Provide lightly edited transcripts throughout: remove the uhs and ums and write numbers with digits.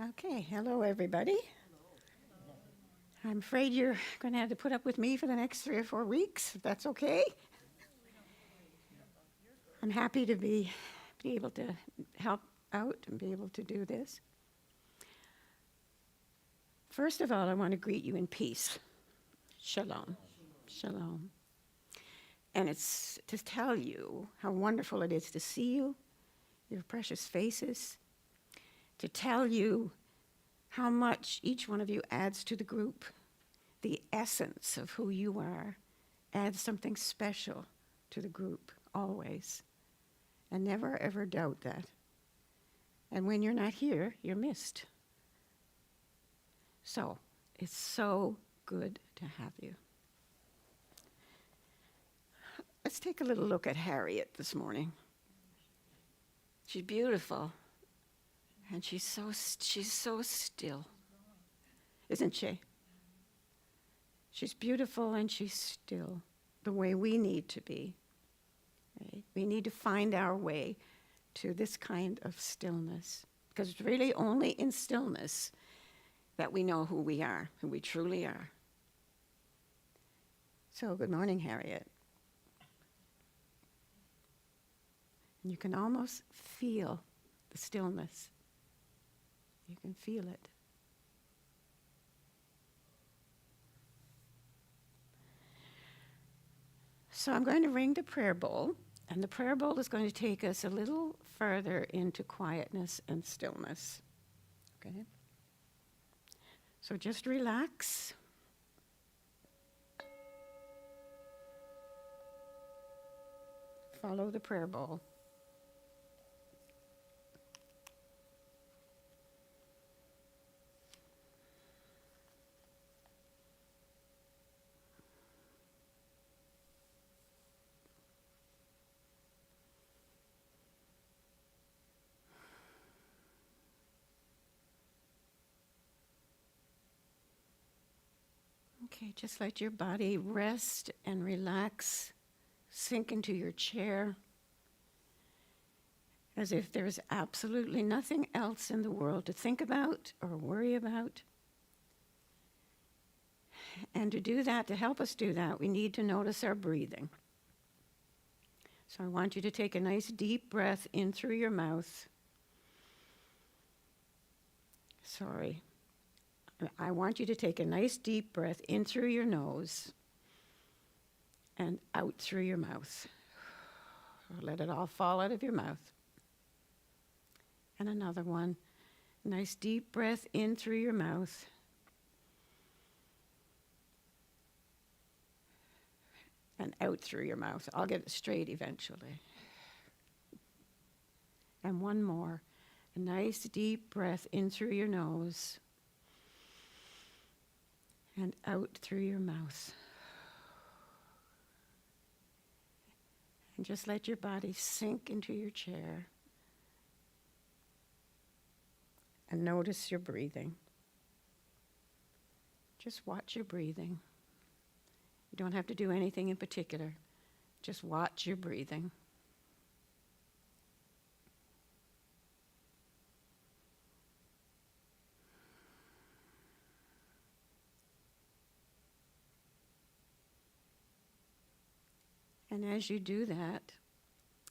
Okay, hello everybody. I'm afraid you're going to have to put up with me for the next 3 or 4 weeks, if that's okay. I'm happy to be able to help out and be able to do this. First of all, I want to greet you in peace. Shalom. Shalom. And it's to tell you how wonderful it is to see you, your precious faces, to tell you how much each one of you adds to the group. The essence of who you are adds something special to the group, always. And never, ever doubt that. And when you're not here, you're missed. So, it's so good to have you. Let's take a little look at Harriet this morning. She's beautiful. And she's so still, isn't she? She's beautiful and she's still, the way we need to be. Right? We need to find our way to this kind of stillness, because it's really only in stillness that we know who we are, who we truly are. So, good morning, Harriet. And you can almost feel the stillness. You can feel it. So I'm going to ring the prayer bowl, and the prayer bowl is going to take us a little further into quietness and stillness. Okay? So just relax. Follow the prayer bowl. Okay, just let your body rest and relax. Sink into your chair as if there's absolutely nothing else in the world to think about or worry about. And to do that, to help us do that, we need to notice our breathing. So I want you to take a nice deep breath in through your mouth. I want you to take a nice deep breath in through your nose and out through your mouth. Let it all fall out of your mouth. And another one. Nice deep breath in through your mouth. And out through your mouth. I'll get it straight eventually. And one more. A nice deep breath in through your nose. And out through your mouth. And just let your body sink into your chair. And notice your breathing. Just watch your breathing. You don't have to do anything in particular. Just watch your breathing. And as you do that,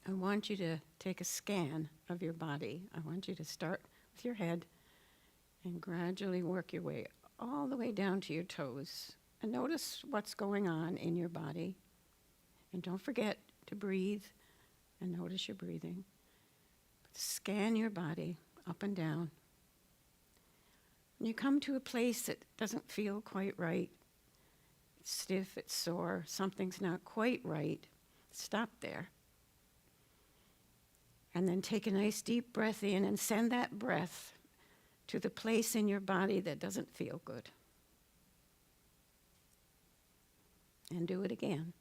I want you to take a scan of your body. I want you to start with your head and gradually work your way all the way down to your toes. And notice what's going on in your body. And don't forget to breathe and notice your breathing. Scan your body up and down. When you come to a place that doesn't feel quite right, it's stiff, it's sore, something's not quite right, stop there. And then take a nice deep breath in and send that breath to the place in your body that doesn't feel good. And do it again.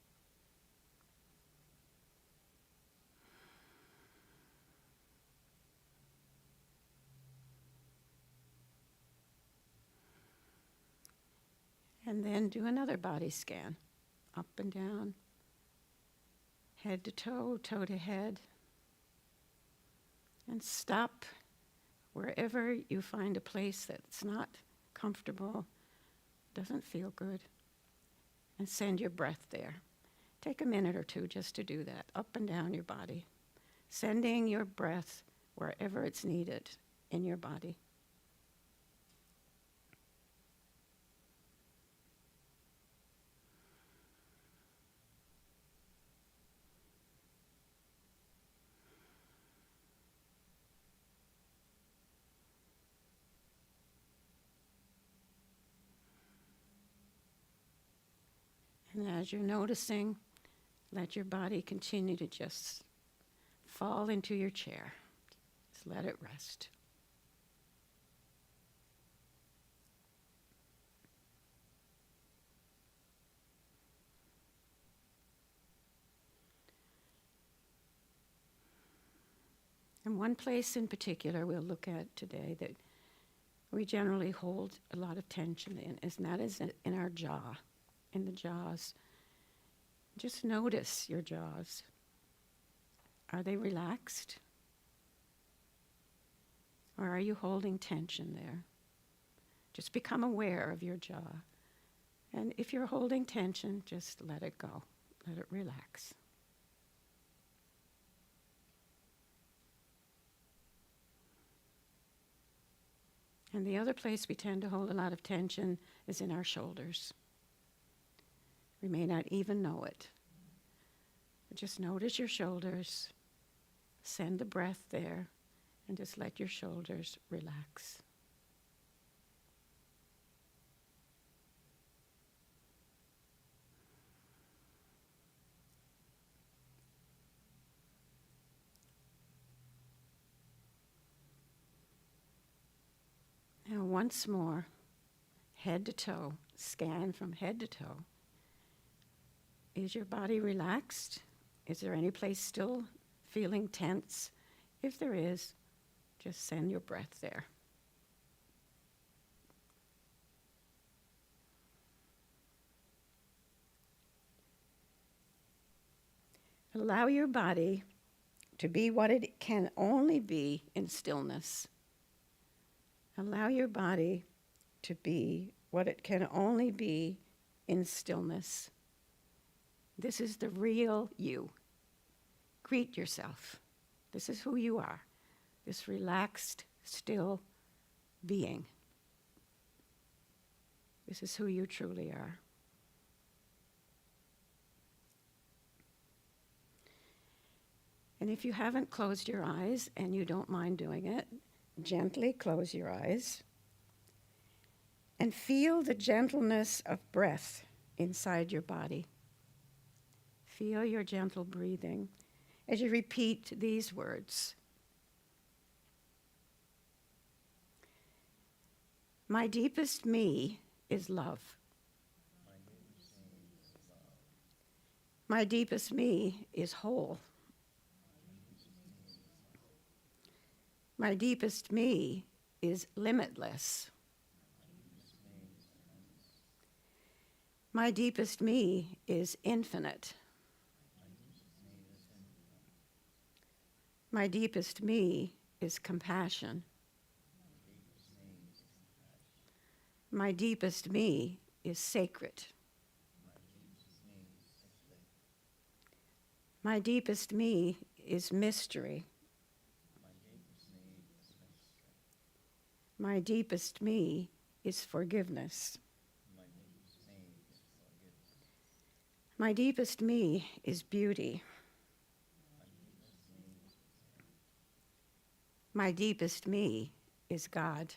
And then do another body scan, up and down, head to toe, toe to head. And stop wherever you find a place that's not comfortable, doesn't feel good, and send your breath there. Take a minute or two just to do that, up and down your body, sending your breath wherever it's needed in your body. And as you're noticing, let your body continue to just fall into your chair. Just let it rest. And one place in particular we'll look at today that we generally hold a lot of tension in, and that is in our jaw, in the jaws. Just notice your jaws. Are they relaxed? Or are you holding tension there? Just become aware of your jaw. And if you're holding tension, just let it go. Let it relax. And the other place we tend to hold a lot of tension is in our shoulders. We may not even know it. But just notice your shoulders, send the breath there, and just let your shoulders relax. Now once more, head to toe, scan from head to toe. Is your body relaxed? Is there any place still feeling tense? If there is, just send your breath there. Allow your body to be what it can only be in stillness. Allow your body to be what it can only be in stillness. This is the real you. Greet yourself. This is who you are. This relaxed, still being. This is who you truly are. And if you haven't closed your eyes and you don't mind doing it, gently close your eyes and feel the gentleness of breath inside your body. Feel your gentle breathing as you repeat these words. My deepest me is love. My deepest me is whole. My deepest me is limitless. My deepest me is infinite. My deepest me is compassion. My deepest me is sacred. My deepest me is mystery. My deepest me is forgiveness. My deepest me is beauty. My deepest me is God.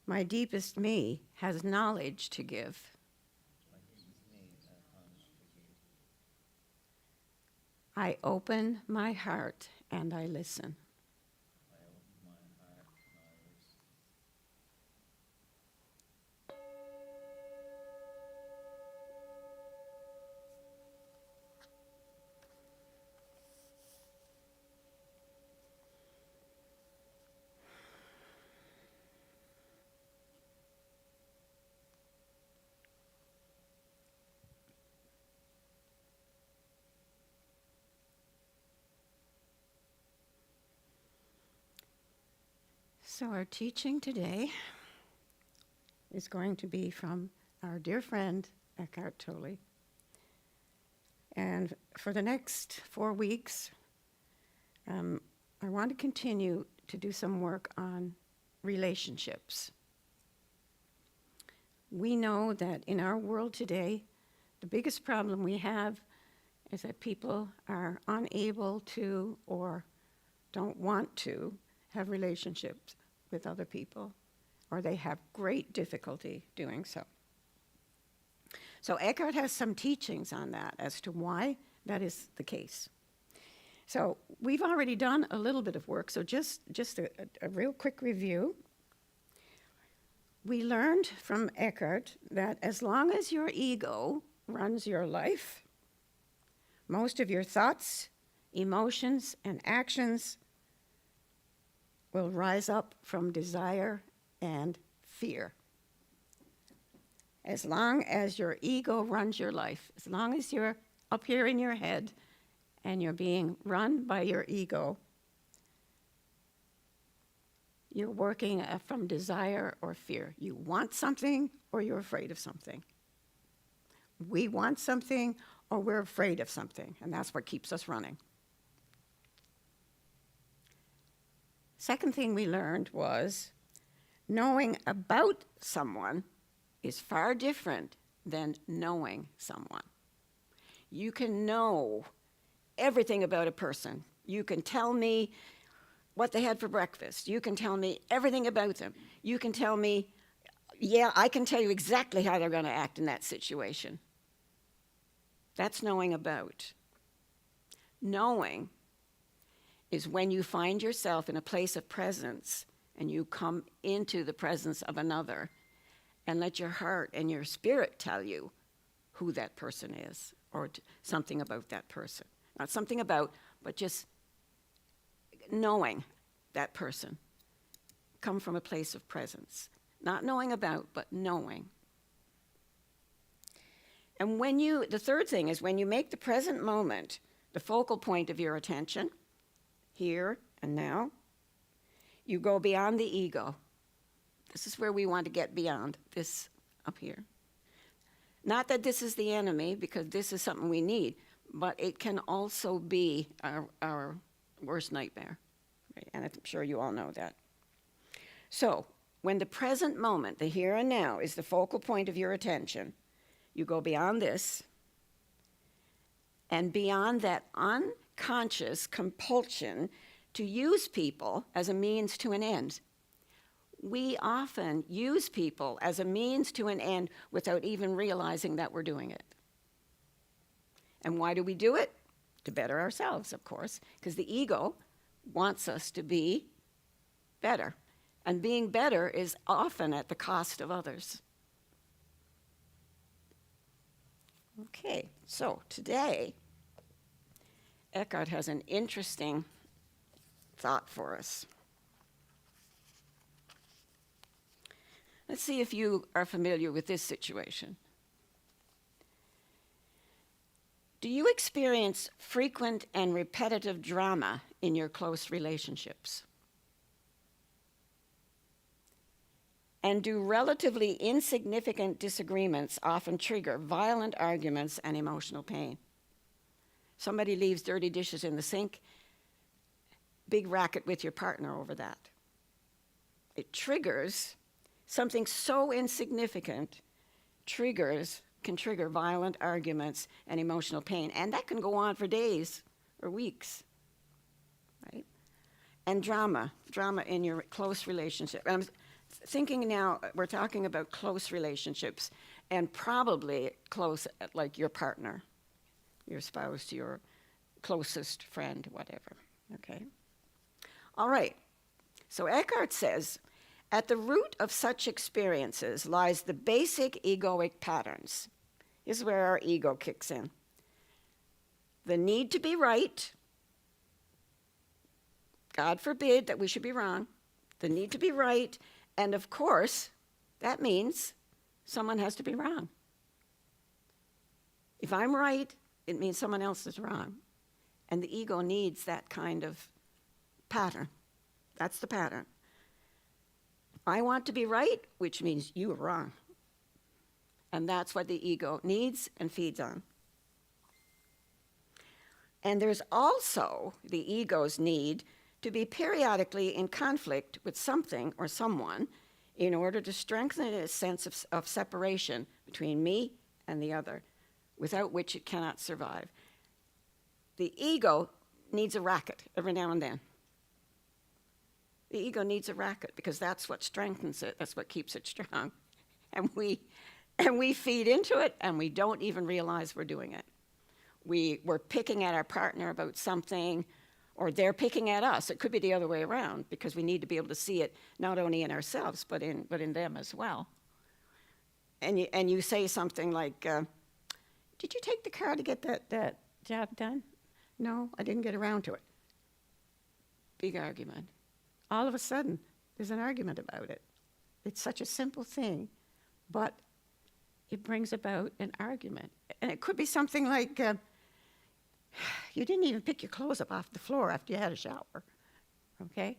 My deepest me has knowledge to give. I open my heart and I listen. So our teaching today is going to be from our dear friend Eckhart Tolle. And for the next 4 weeks, I want to continue to do some work on relationships. We know that in our world today, the biggest problem we have is that people are unable to or don't want to have relationships with other people, or they have great difficulty doing so. So Eckhart has some teachings on that as to why that is the case. So we've already done a little bit of work, so just a real quick review. We learned from Eckhart that as long as your ego runs your life, most of your thoughts, emotions, and actions will rise up from desire and fear. As long as your ego runs your life, as long as you're up here in your head and you're being run by your ego, you're working from desire or fear. You want something or you're afraid of something. We want something or we're afraid of something, and that's what keeps us running. Second thing we learned was knowing about someone is far different than knowing someone. You can know everything about a person. You can tell me what they had for breakfast. You can tell me everything about them. You can tell me, yeah, I can tell you exactly how they're going to act in that situation. That's knowing about. Knowing is when you find yourself in a place of presence and you come into the presence of another and let your heart and your spirit tell you who that person is or something about that person. Not something about, but just knowing that person. Come from a place of presence. Not knowing about, but knowing. And the third thing is when you make the present moment the focal point of your attention, here and now, you go beyond the ego. This is where we want to get beyond this up here. Not that this is the enemy, because this is something we need, but it can also be our worst nightmare. Right? And I'm sure you all know that. So, when the present moment, the here and now, is the focal point of your attention, you go beyond this and beyond that unconscious compulsion to use people as a means to an end. We often use people as a means to an end without even realizing that we're doing it. And why do we do it? To better ourselves, of course, because the ego wants us to be better. And being better is often at the cost of others. Okay, so today, Eckhart has an interesting thought for us. Let's see if you are familiar with this situation. Do you experience frequent and repetitive drama in your close relationships? And do relatively insignificant disagreements often trigger violent arguments and emotional pain? Somebody leaves dirty dishes in the sink, big racket with your partner over that. It triggers something so insignificant, can trigger violent arguments and emotional pain. And that can go on for days or weeks, right? And drama in your close relationship. I'm thinking now, we're talking about close relationships, and probably close, like your partner, your spouse, your closest friend, whatever, okay? All right, so Eckhart says, at the root of such experiences lies the basic egoic patterns. This is where our ego kicks in. The need to be right. God forbid that we should be wrong. The need to be right. And of course, that means someone has to be wrong. If I'm right, it means someone else is wrong. And the ego needs that kind of pattern. That's the pattern. I want to be right, which means you are wrong. And that's what the ego needs and feeds on. And there's also the ego's need to be periodically in conflict with something or someone in order to strengthen its sense of separation between me and the other, without which it cannot survive. The ego needs a racket every now and then. The ego needs a racket because that's what strengthens it, that's what keeps it strong. And we feed into it and we don't even realize we're doing it. We're picking at our partner about something, or they're picking at us. It could be the other way around, because we need to be able to see it not only in ourselves, but in them as well. And you say something like, did you take the car to get that job done? No, I didn't get around to it. Big argument. All of a sudden, there's an argument about it. It's such a simple thing, but it brings about an argument. And it could be something like, you didn't even pick your clothes up off the floor after you had a shower, okay?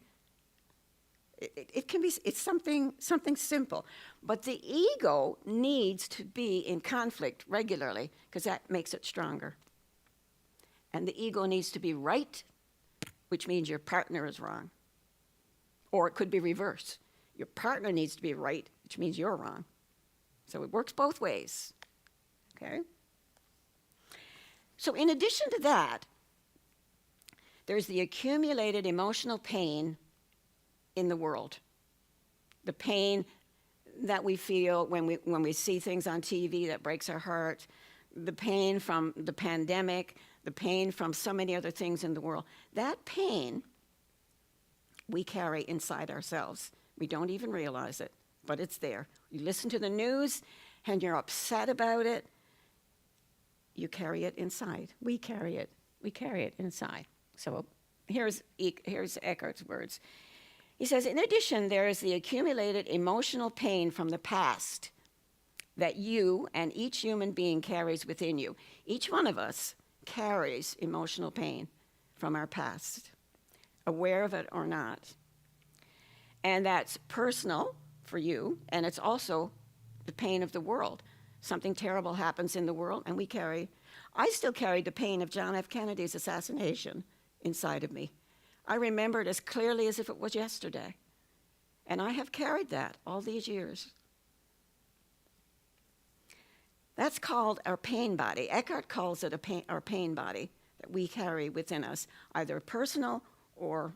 It's something simple. But the ego needs to be in conflict regularly because that makes it stronger. And the ego needs to be right, which means your partner is wrong. Or it could be reverse. Your partner needs to be right, which means you're wrong. So it works both ways, okay? So in addition to that, there's the accumulated emotional pain in the world. The pain that we feel when we see things on TV that breaks our heart, the pain from the pandemic, the pain from so many other things in the world. That pain we carry inside ourselves. We don't even realize it, but it's there. You listen to the news and you're upset about it. You carry it inside. We carry it. We carry it inside. So here's Eckhart's words. He says, in addition, there is the accumulated emotional pain from the past that you and each human being carries within you. Each one of us carries emotional pain from our past, aware of it or not. And that's personal for you, and it's also the pain of the world. Something terrible happens in the world, and I still carry the pain of John F. Kennedy's assassination inside of me. I remember it as clearly as if it was yesterday. And I have carried that all these years. That's called our pain body. Eckhart calls it our pain body that we carry within us, either personal or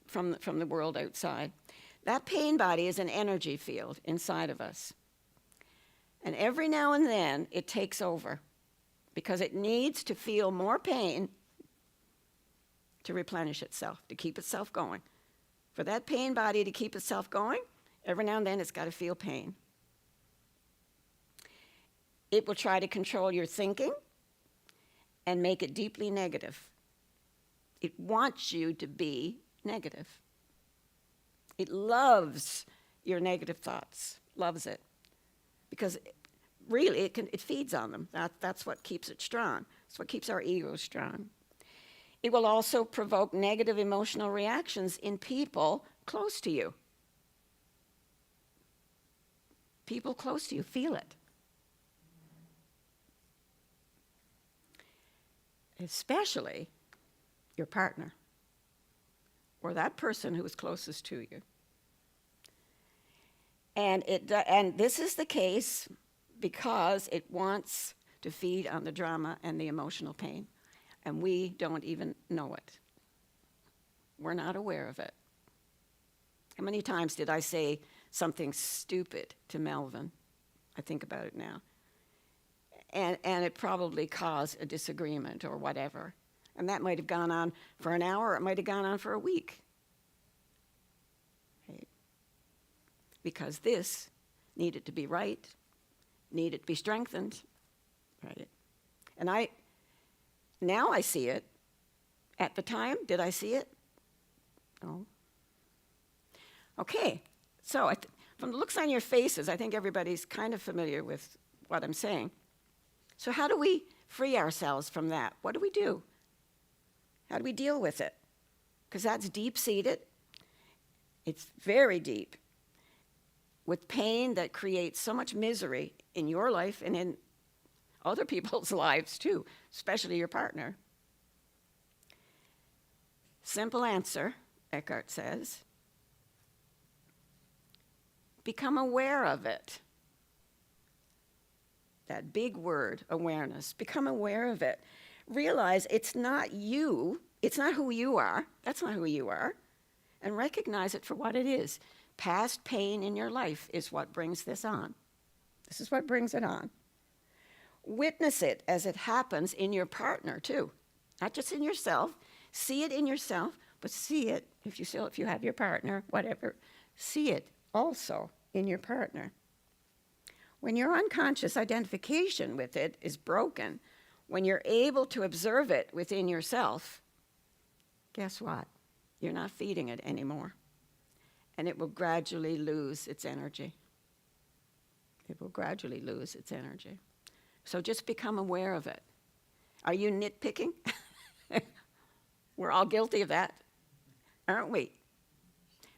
from the world outside. That pain body is an energy field inside of us. And every now and then, it takes over because it needs to feel more pain to replenish itself, to keep itself going. For that pain body to keep itself going, every now and then it's got to feel pain. It will try to control your thinking and make it deeply negative. It wants you to be negative. It loves your negative thoughts, loves it. Because really, it feeds on them. That's what keeps it strong. That's what keeps our ego strong. It will also provoke negative emotional reactions in people close to you. People close to you feel it. Especially your partner or that person who is closest to you. And this is the case because it wants to feed on the drama and the emotional pain. And we don't even know it. We're not aware of it. How many times did I say something stupid to Melvin? I think about it now. And it probably caused a disagreement or whatever. And that might have gone on for an hour, or it might have gone on for a week. Right? Because this needed to be right, needed to be strengthened. Right? And now I see it. At the time, did I see it? No. Okay, so from the looks on your faces, I think everybody's kind of familiar with what I'm saying. So how do we free ourselves from that? What do we do? How do we deal with it? Because that's deep-seated. It's very deep. with pain that creates so much misery in your life and in other people's lives too, especially your partner? Simple answer, Eckhart says. Become aware of it. That big word, awareness. Become aware of it. Realize it's not you. It's not who you are. That's not who you are. And recognize it for what it is. Past pain in your life is what brings this on. This is what brings it on. Witness it as it happens in your partner too. Not just in yourself. See it in yourself, but see it, if you have your partner, whatever, see it also in your partner. When your unconscious identification with it is broken, when you're able to observe it within yourself, guess what? You're not feeding it anymore. And it will gradually lose its energy. It will gradually lose its energy. So just become aware of it. Are you nitpicking? We're all guilty of that, aren't we?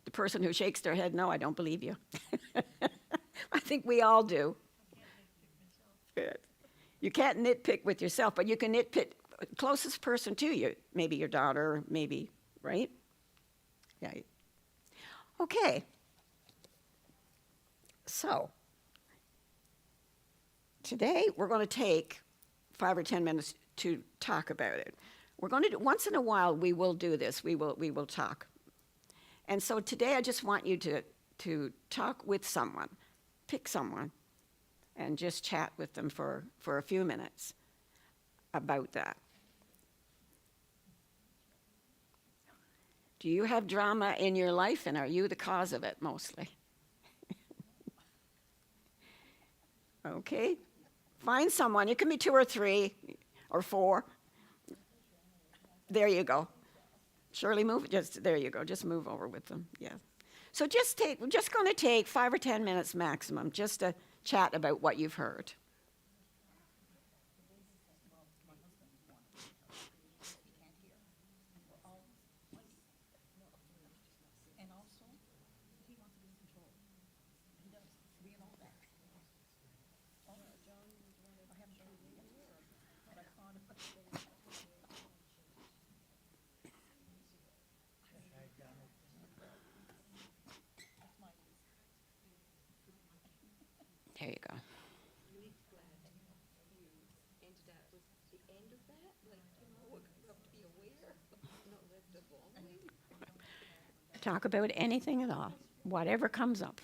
The person who shakes their head, no, I don't believe you. I think we all do. Good. You can't nitpick with yourself, but you can nitpick closest person to you, maybe your daughter, maybe, right? Yeah. Okay. So, today we're going to take 5 or 10 minutes to talk about it. We're going to do, once in a while we will do this. We will talk. And so today I just want you to talk with someone. Pick someone and just chat with them for a few minutes about that. Do you have drama in your life, and are you the cause of it mostly? Okay. Find someone. It can be 2 or 3 or 4. There you go. Shirley, there you go. Just move over with them. Yeah. So we're just going to take 5 or 10 minutes maximum just to chat about what you've heard. There you go. Talk about anything at all, whatever comes up.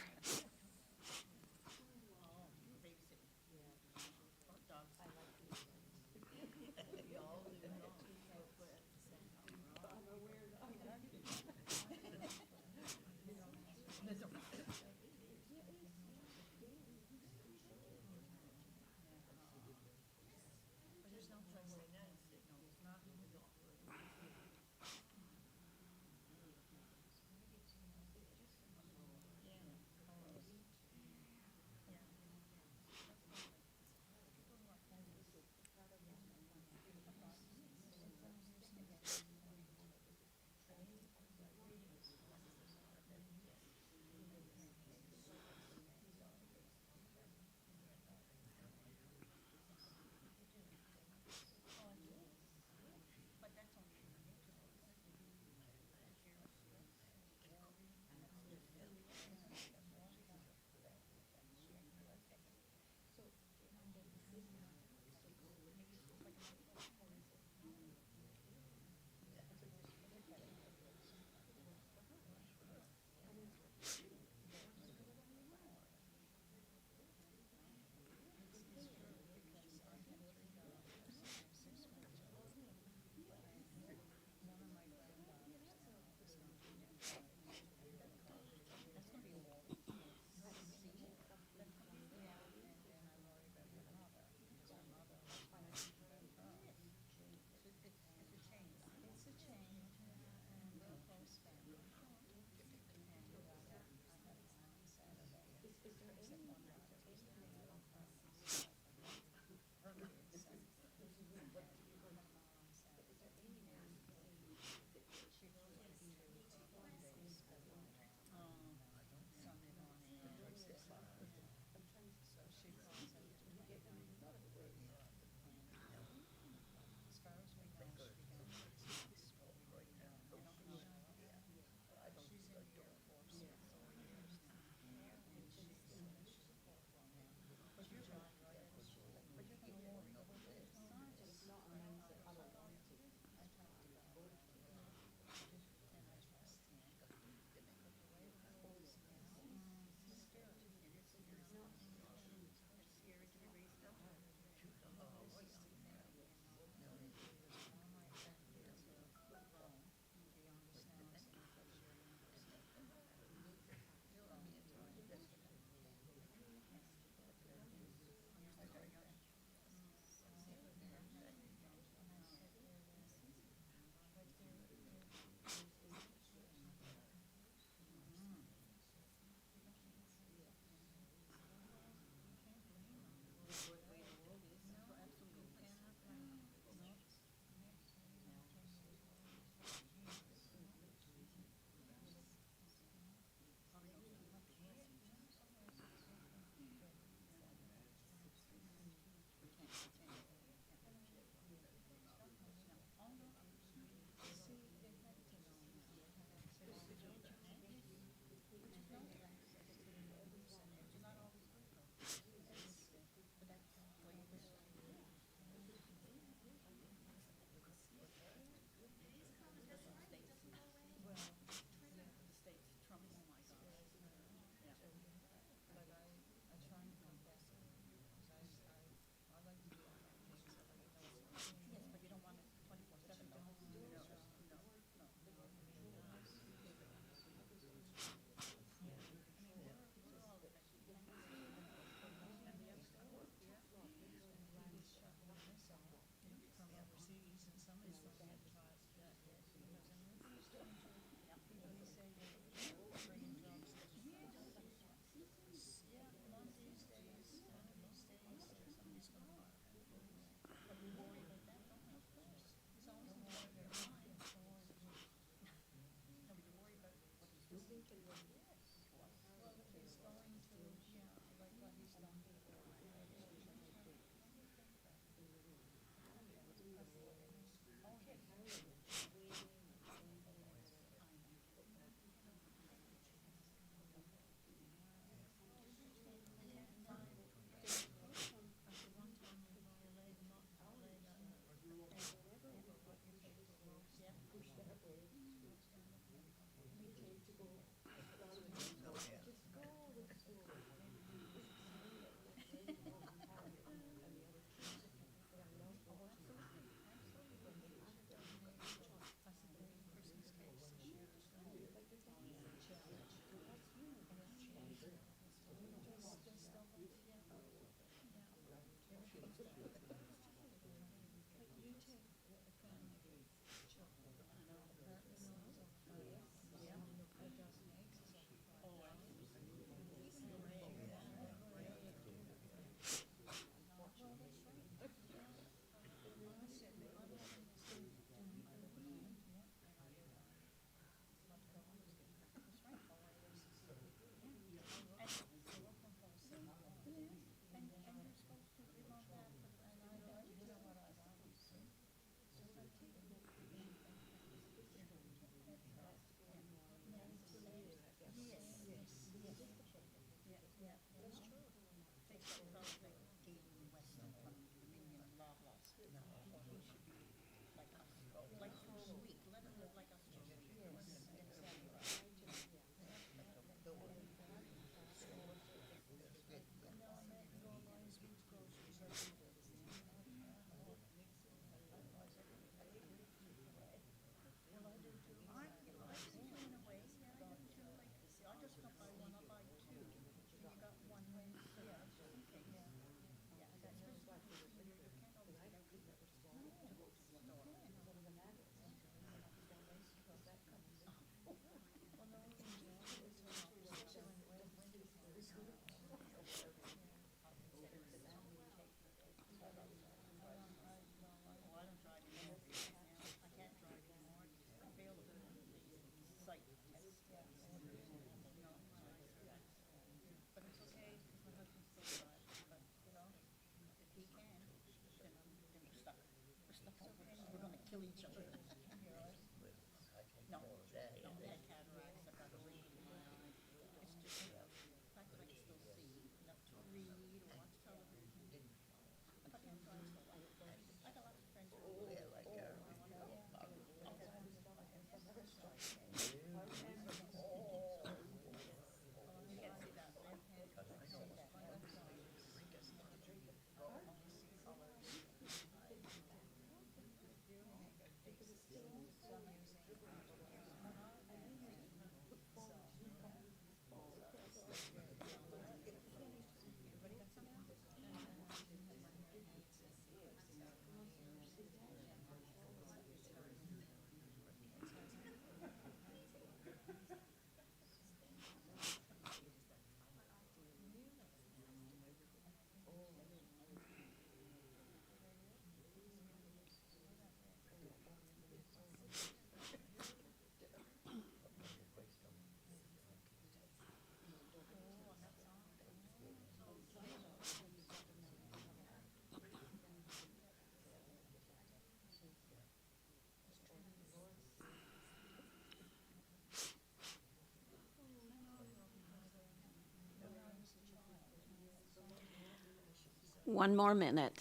One more minute.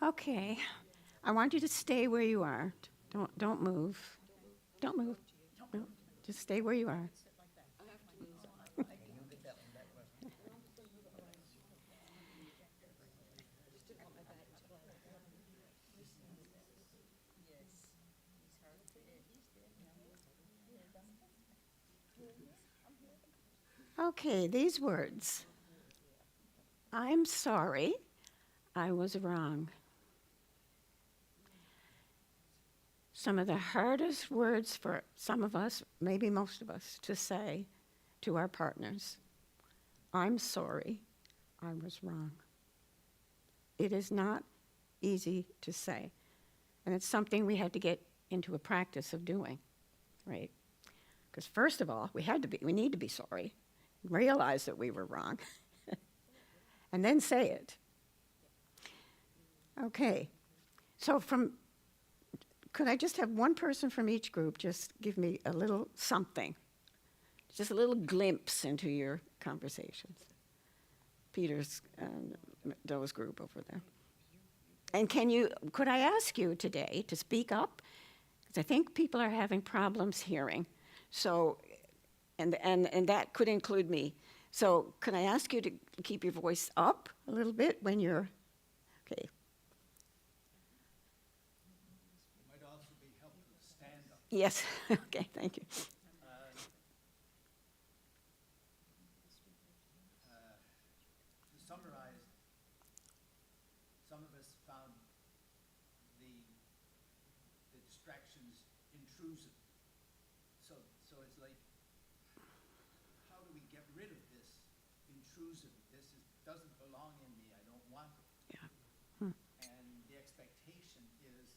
Okay. I want you to stay where you are. Don't move. Don't move. No, just stay where you are. Okay, these words. I'm sorry. I was wrong. Some of the hardest words for some of us, maybe most of us, to say to our partners. I'm sorry. I was wrong. It is not easy to say. And it's something we had to get into a practice of doing, right? Because first of all, we need to be sorry, realize that we were wrong, and then say it. Okay, so could I just have one person from each group just give me a little something, just a little glimpse into your conversations? Peter's, Doe's group over there. And could I ask you today to speak up? Because I think people are having problems hearing. So, and that could include me. So could I ask you to keep your voice up a little bit when you're, okay. It might also be helpful to stand up. Yes, okay, thank you. To summarize, some of us found the distractions intrusive. So it's like, how do we get rid of this intrusive? Doesn't belong in me. I don't want it. Yeah. And the expectation is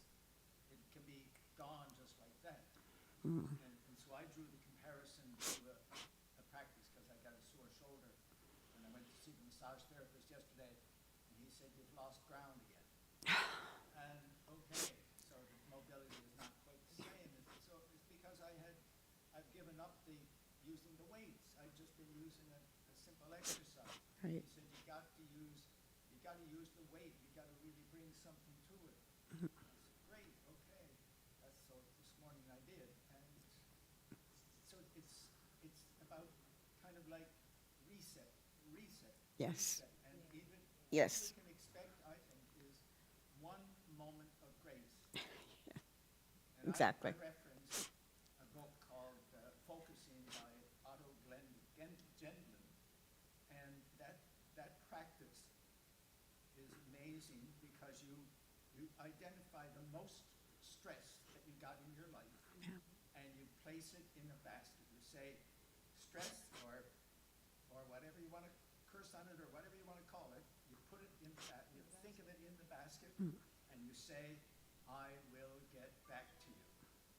it can be gone just like that. Mm. And so I drew the comparison to a practice because I got a sore shoulder. And I went to see the massage therapist yesterday, and he said, you've lost ground again. And okay, so the mobility is not quite the same. So it's because I've given up using the weights. I've just been using a simple exercise. Right. He said, you got to use the weight. You got to really bring something to it. I said, great, okay. So this morning I did. And so it's about kind of like reset. Yes. Reset. And even Yes. what we can expect, I think, is one moment of grace. And Exactly. I referenced a book called Focusing by Otto Gendlin. And that practice is amazing because you identify the most stress that you got in your life, Yeah. and you place it in a basket. You say stress or whatever you want to curse on it or whatever you want to call it. You put it in that. You think of it in the basket, and you say, "I will get back to you,"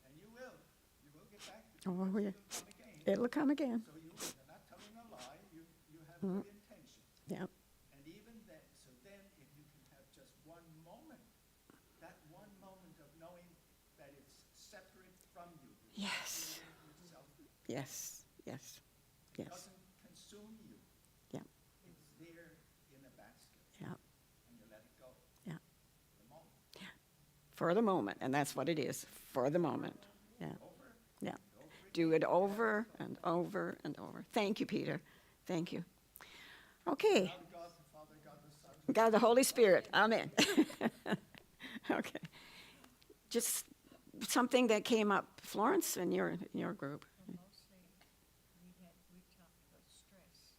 and you will. You will get back to you. Oh, yeah. It'll come again. It'll come again. So you're not telling a lie. You have good intention. Yeah. And even then, so then if you can have just one moment, that one moment of knowing that it's separate from you. Yes. Yourself, Yes. Yes. Yes. doesn't consume you. Yeah. It's there in a basket. Yeah. And you let it go. Yeah. The moment. For the moment, and that's what it is. For the moment. Yeah. Over. Yeah. Over Do again. it over and over and over. Thank you, Peter. Thank you. Okay. God the Father, God the Son. God the Holy Spirit. Amen. Okay. Just something that came up, Florence, in your group. Well, mostly we talked about stress.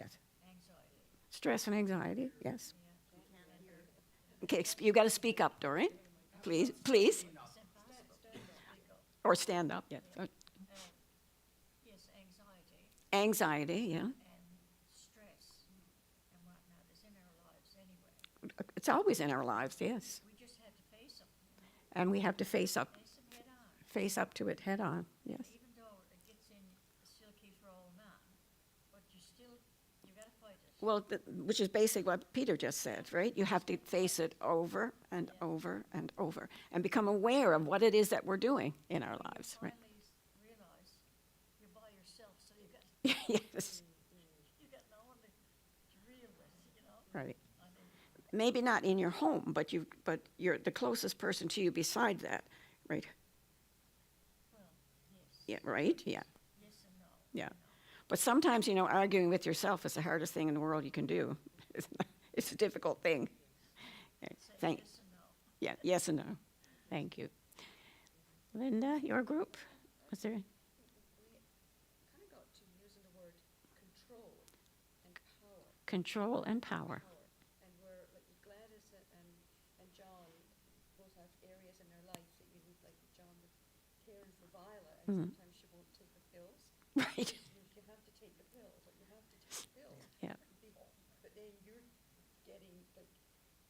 Yes. Anxiety. Stress and anxiety, yes. Yeah. Okay, you got to speak up, Doreen. Please, please. It's impossible to speak up. Or stand up, yes. Yes, anxiety Anxiety, yeah. and stress and whatnot is in our lives anyway. It's always in our lives, yes. We just have to face them. And we have to face up Face them head on. to it head on, yes. Even though it gets in, it still keeps rolling on. But you got to fight it. Well, which is basically what Peter just said, right? You have to face it over and over and over and become aware of what it is that we're doing in our lives, right? Finally realize you're by yourself, so Yes, you got no one to deal with, right. I mean, Maybe not in your home, but you're the closest person to you beside that, right? well, yes. Yeah, right? Yeah, Yes and no. yeah. But sometimes, arguing with yourself is the hardest thing in the world you can do. It's a difficult thing. Okay, Say yes and no. Yeah, yes and no. Thank you. Linda, your group? Was there? We kind of got to using the word control and power. Control and power. And we're, like Gladys and John both have areas in their life that you need, like John with caring for Viola, and sometimes she won't take the pills. Right. You have to take the pills, or you have to take the pills. Yeah. But then you're getting, like,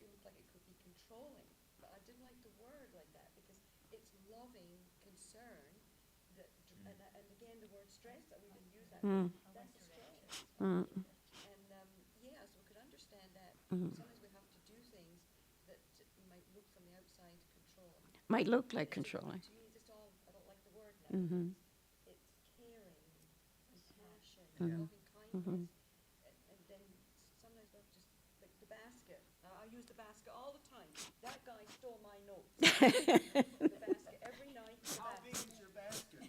feels like it could be controlling. But I didn't like the word like that, because it's loving concern that, and again, the word stress, that we didn't use that. That's stress. And, yeah, so we could understand that. Sometimes we have to do things that might look from the outside controlling. Might look like controlling. To me, just all, I don't like the word now. It's caring, compassion, loving kindness. And then sometimes we have to just, like the basket. I use the basket all the time. That guy stole my notes. The basket every night. The How big basket. is your basket?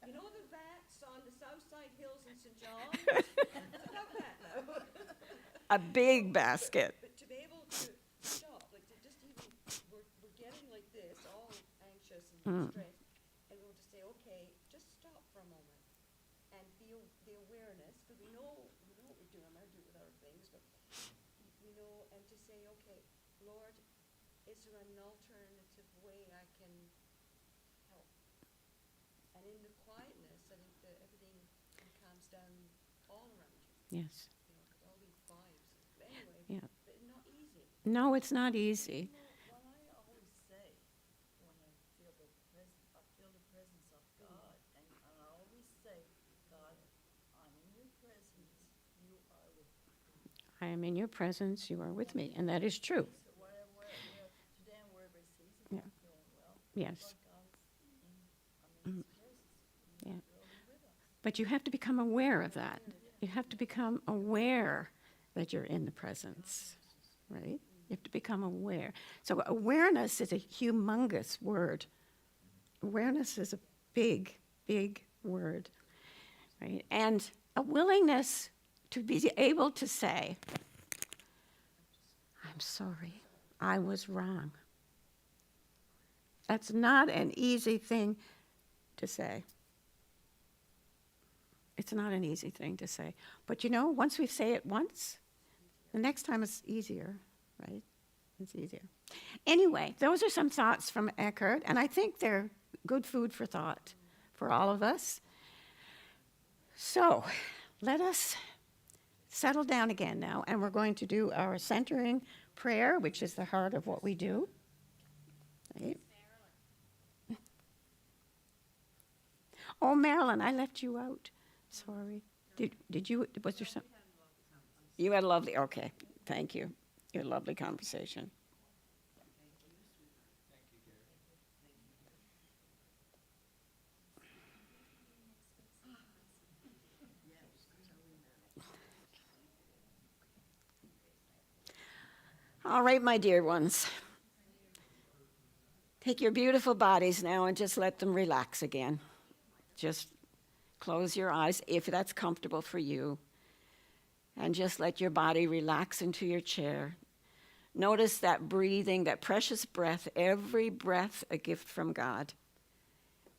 You know the vats on the Southside Hills in St. John's? It's about that now. A big basket. But to be able to stop, like to just even, we're getting like this, all anxious and stressed, and we'll just say, okay, just stop for a moment and feel the awareness, because we know what we're doing. I do it with other things, but and to say, okay, Lord, is there an alternative way I can help? And in the quietness, I think that everything calms down all around you. Yes. Because all these vibes. But anyway, Yeah. but not easy. No, it's not easy. Well, I always say, when I feel the presence of God, and I always say, God, I'm in your presence, you are with me. I am in your presence, you are with me. And that is true. So wherever, today and wherever it sees Yeah. I'm feeling well. Yes. But God's I'm in his presence. Yeah. Really with us. But you have to become aware of that. You have to become aware that you're in the presence, right? You have to become aware. So awareness is a humongous word. Awareness is a big, big word, right? And a willingness to be able to say, I'm sorry, I was wrong. That's not an easy thing to say. It's not an easy thing to say. But once we say it once, the next time it's easier, right? It's easier. Anyway, those are some thoughts from Eckhart, and I think they're good food for thought for all of us. So let us settle down again now, and we're going to do our centering prayer, which is the heart of what we do. Right? Oh, Marilyn, I left you out. Sorry. Did you, was there some? You had a lovely, okay, thank you. You had a lovely conversation. All right, my dear ones. Take your beautiful bodies now and just let them relax again. Just Close your eyes if that's comfortable for you. And just let your body relax into your chair. Notice that breathing, that precious breath, every breath a gift from God.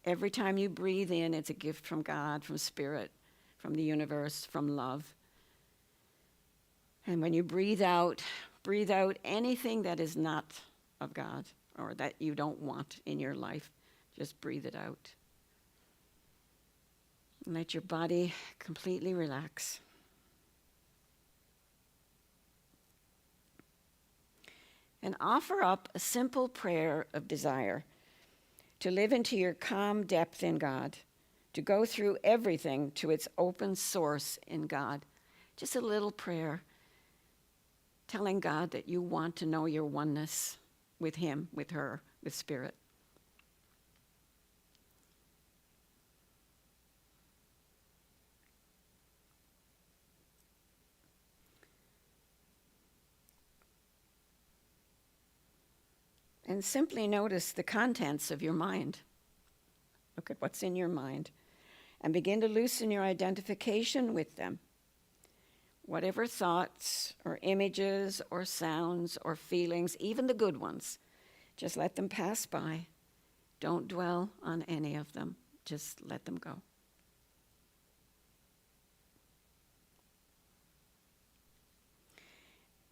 Every time you breathe in, it's a gift from God, from Spirit, from the universe, from love. And when you breathe out anything that is not of God or that you don't want in your life. Just breathe it out. And let your body completely relax. And offer up a simple prayer of desire to live into your calm depth in God, to go through everything to its open source in God. Just a little prayer telling God that you want to know your oneness with Him, with her, with Spirit. And simply notice the contents of your mind. Look at what's in your mind. And begin to loosen your identification with them. Whatever thoughts or images or sounds or feelings, even the good ones, just let them pass by. Don't dwell on any of them. Just let them go.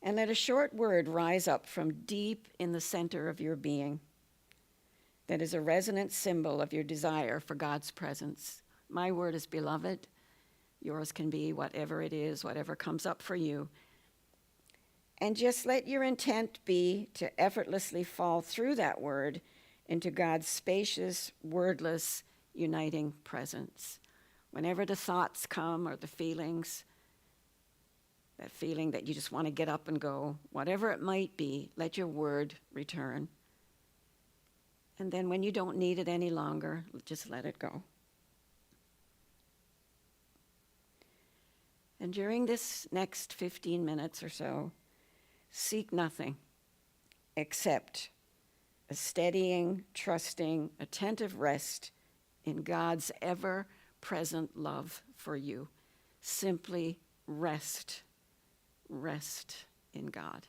And let a short word rise up from deep in the center of your being that is a resonant symbol of your desire for God's presence. My word is beloved. Yours can be whatever it is, whatever comes up for you. And just let your intent be to effortlessly fall through that word into God's spacious, wordless, uniting presence. Whenever the thoughts come or the feelings, that feeling that you just want to get up and go, whatever it might be, let your word return. And then when you don't need it any longer, just let it go. And during this next 15 minutes or so, seek nothing except a steadying, trusting, attentive rest in God's ever-present love for you. Simply rest in God.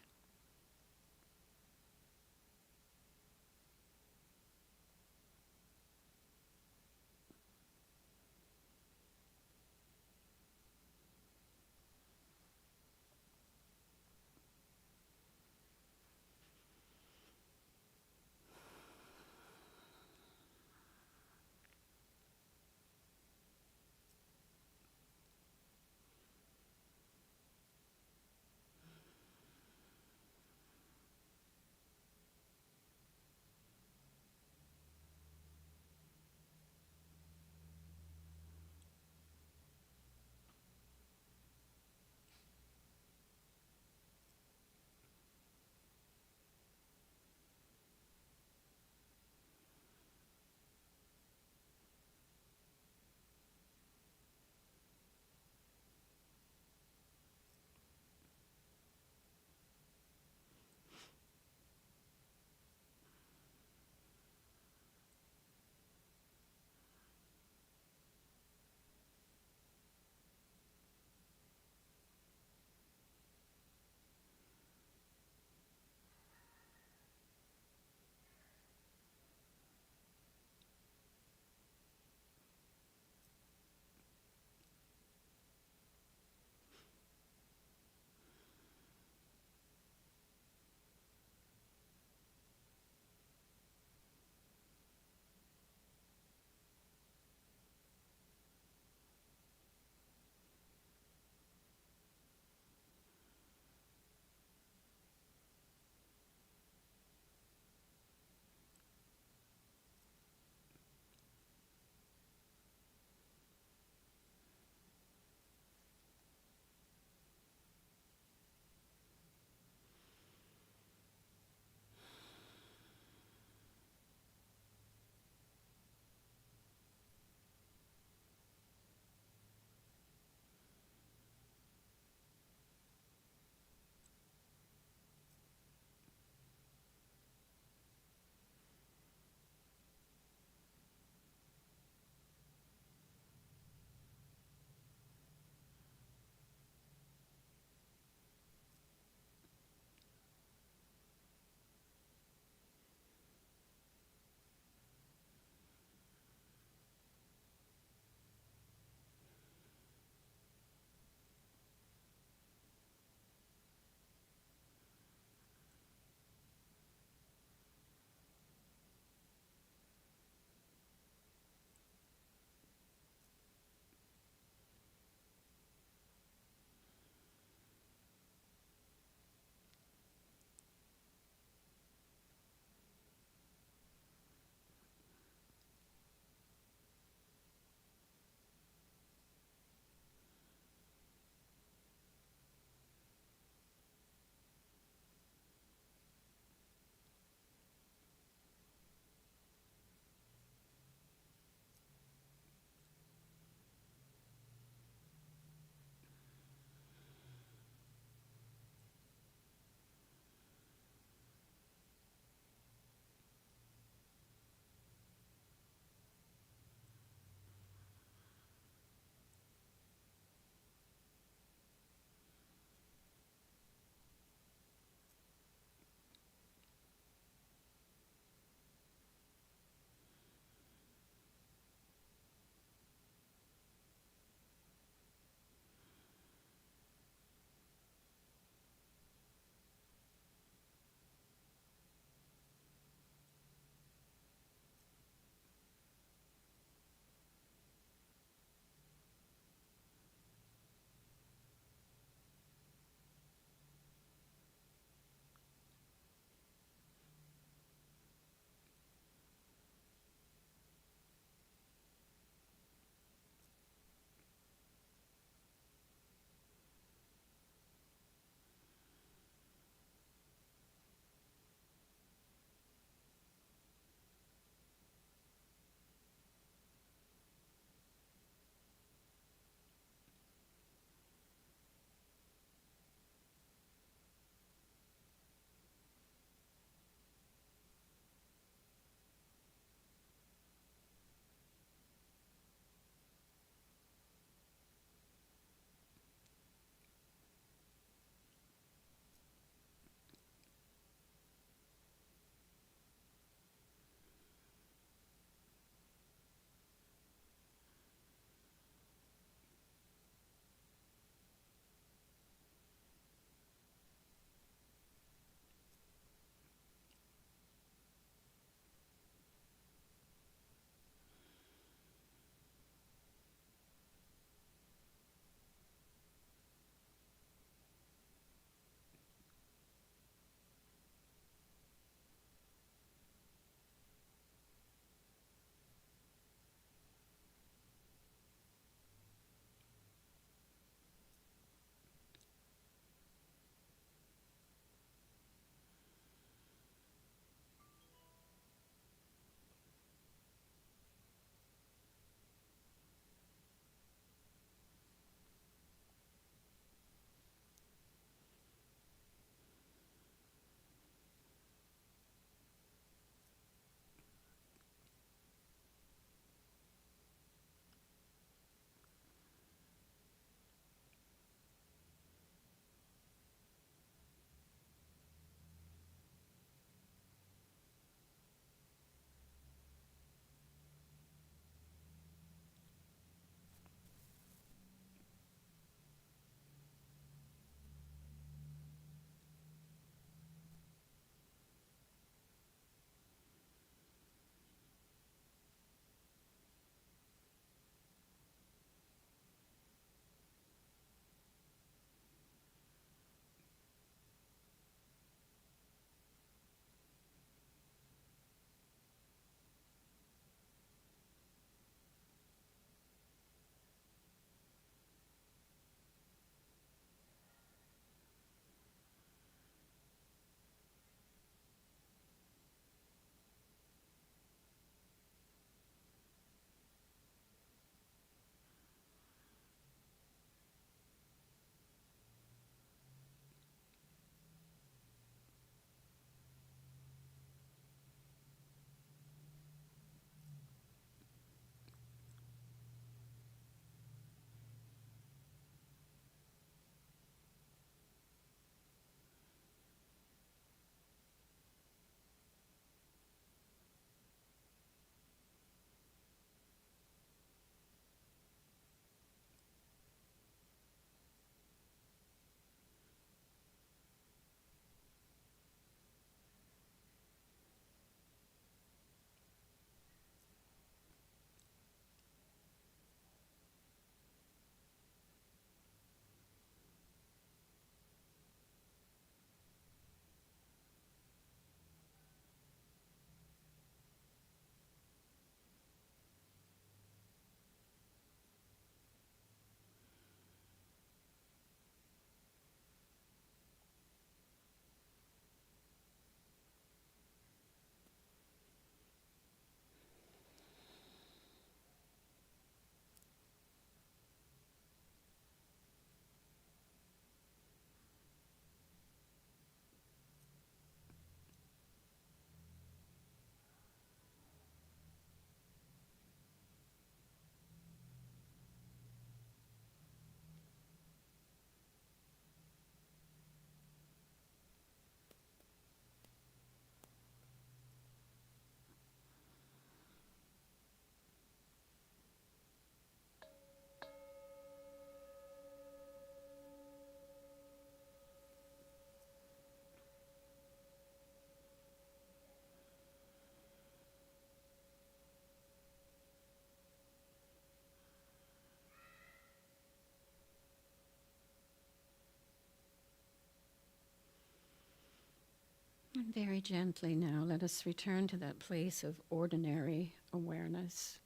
And very gently now, let us return to that place of ordinary awareness.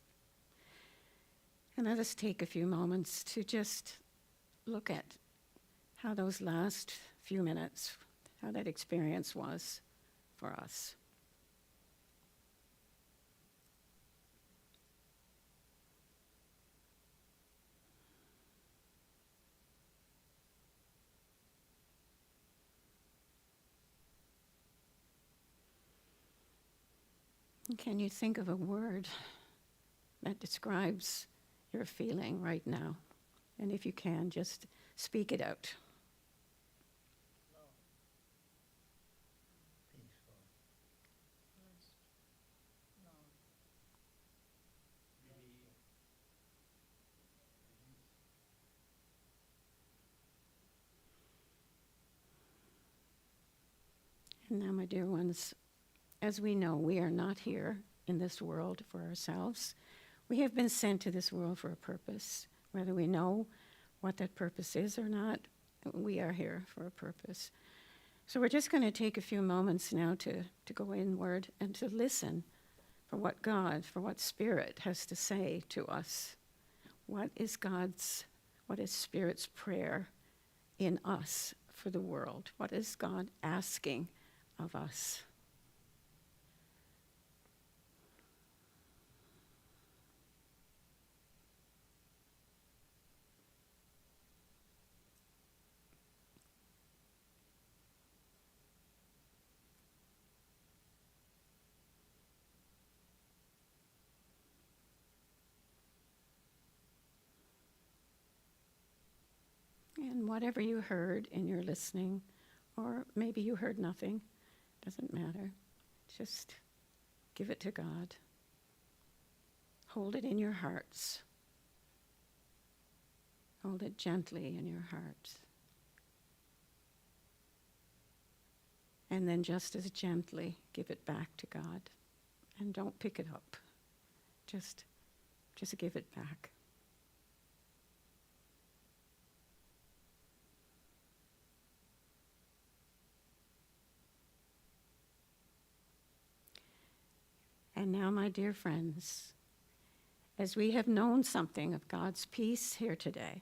And let us take a few moments to just look at how those last few minutes, how that experience was for us. Can you think of a word that describes your feeling right now? And if you can, just speak it out. Love, Peaceful. rest, love, And now, my dear ones, as we know, we are not here in this world for ourselves. We have been sent to this world for a purpose. Whether we know what that purpose is or not, we are here for a purpose. So we're just going to take a few moments now to go inward and to listen for what God, for what Spirit has to say to us. What is Spirit's prayer in us for the world? What is God asking of us? And whatever you heard in your listening, or maybe you heard nothing, doesn't matter. Just give it to God. Hold it in your hearts. Hold it gently in your hearts. And then just as gently give it back to God. And don't pick it up. Just give it back. And now, my dear friends, as we have known something of God's peace here today,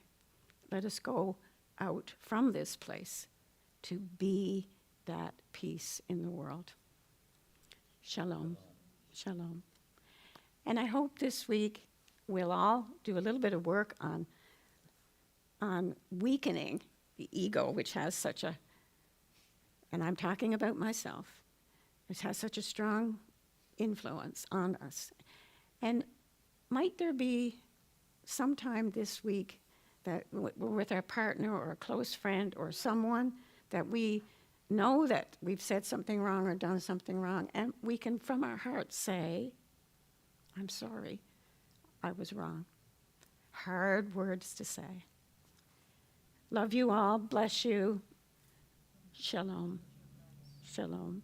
let us go out from this place to be that peace in the world. Shalom. Shalom. And I hope this week we'll all do a little bit of work on weakening the ego, which has such a, and I'm talking about myself, which has such a strong influence on us. And might there be sometime this week that we're with our partner or a close friend or someone that we know that we've said something wrong or done something wrong, and we can from our hearts say, I'm sorry, I was wrong. Hard words to say. Love you all, bless you. Shalom. Shalom.